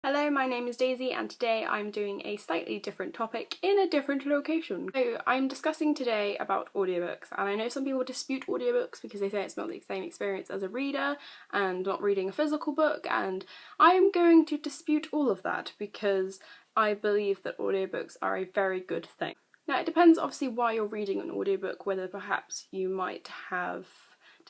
Hello, my name is Daisy and today I'm doing a slightly different topic in a different location. So I'm discussing today about audiobooks, and I know some people dispute audiobooks because they say it's not the same experience as a reader and not reading a physical book, and I'm going to dispute all of that because I believe that audiobooks are a very good thing. Now it depends obviously why you're reading an audiobook, whether perhaps you might have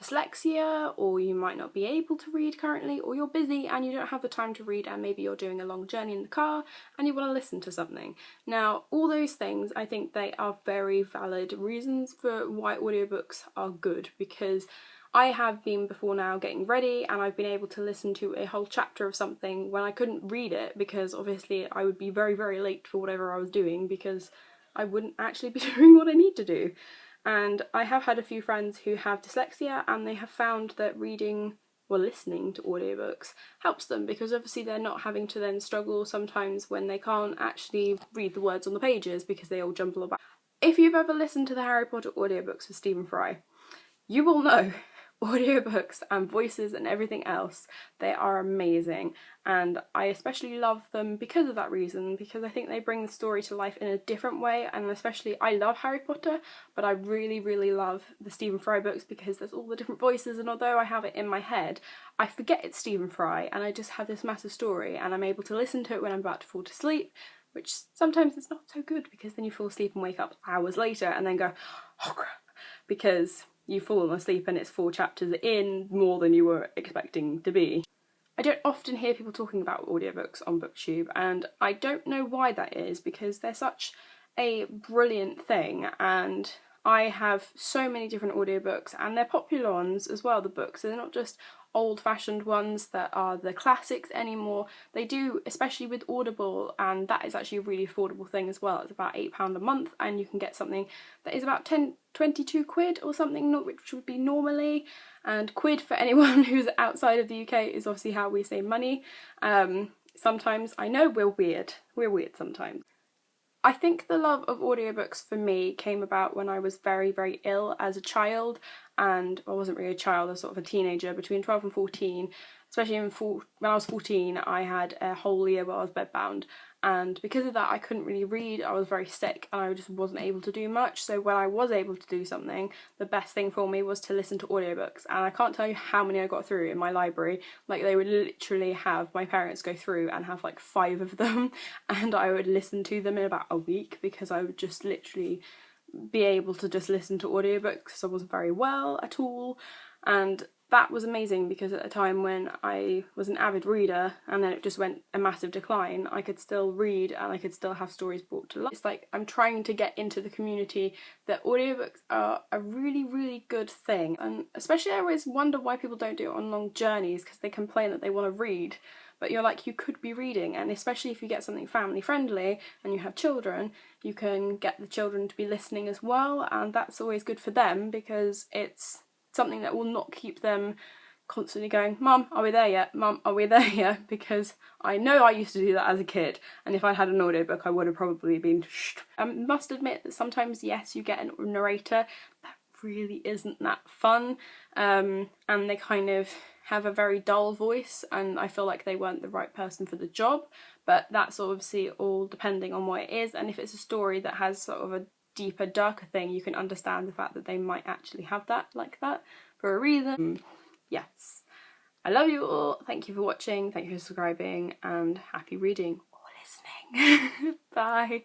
dyslexia, or you might not be able to read currently, or you're busy and you don't have the time to read and maybe you're doing a long journey in the car and you want to listen to something. Now all those things, I think they are very valid reasons for why audiobooks are good, because I have been before now getting ready and I've been able to listen to a whole chapter of something when I couldn't read it, because obviously I would be very, very late for whatever I was doing because I wouldn't actually be doing what I need to do. And I have had a few friends who have dyslexia and they have found that reading or listening to audiobooks helps them, because obviously they're not having to then struggle sometimes when they can't actually read the words on the pages because they all jumble about. If you've ever listened to the Harry Potter audiobooks with Stephen Fry, you will know audiobooks and voices and everything else, they are amazing, and I especially love them because of that reason, because I think they bring the story to life in a different way. And especially, I love Harry Potter, but I really, really love the Stephen Fry books because there's all the different voices, and although I have it in my head, I forget it's Stephen Fry and I just have this massive story and I'm able to listen to it when I'm about to fall to sleep, which sometimes it's not so good because then you fall asleep and wake up hours later and then go, oh crap, because you've fallen asleep and it's 4 chapters in more than you were expecting to be. I don't often hear people talking about audiobooks on BookTube, and I don't know why that is, because they're such a brilliant thing, and I have so many different audiobooks and they're popular ones as well, the books. They're not just old-fashioned ones that are the classics anymore. They do, especially with Audible, and that is actually a really affordable thing as well. It's about £8 a month and you can get something that is about 22 quid or something, which would be normally, and quid for anyone who's outside of the UK is obviously how we say money. Sometimes, I know we're weird sometimes. I think the love of audiobooks for me came about when I was very, very ill as a child, and I wasn't really a child, I was sort of a teenager, between 12 and 14. Especially when I was 14, I had a whole year where I was bedbound, and because of that I couldn't really read. I was very sick and I just wasn't able to do much, so when I was able to do something, the best thing for me was to listen to audiobooks. And I can't tell you how many I got through in my library. Like, they would literally have my parents go through and have like 5 of them, and I would listen to them in about a week because I would just literally be able to just listen to audiobooks because I wasn't very well at all. And that was amazing because at a time when I was an avid reader and then it just went a massive decline, I could still read and I could still have stories brought to life. It's like I'm trying to get into the community that audiobooks are a really, really good thing. And especially I always wonder why people don't do it on long journeys, because they complain that they want to read. But you're like, you could be reading, and especially if you get something family friendly and you have children, you can get the children to be listening as well, and that's always good for them because it's something that will not keep them constantly going, Mum, are we there yet? Mum, are we there yet? Because I know I used to do that as a kid, and if I had an audiobook I would have probably been shh. I must admit that sometimes, yes, you get a narrator that really isn't that fun, and they kind of have a very dull voice, and I feel like they weren't the right person for the job. But that's obviously all depending on what it is, and if it's a story that has sort of a deeper, darker thing, you can understand the fact that they might actually have that like that for a reason. Yes. I love you all, thank you for watching, thank you for subscribing, and happy reading or listening. Bye.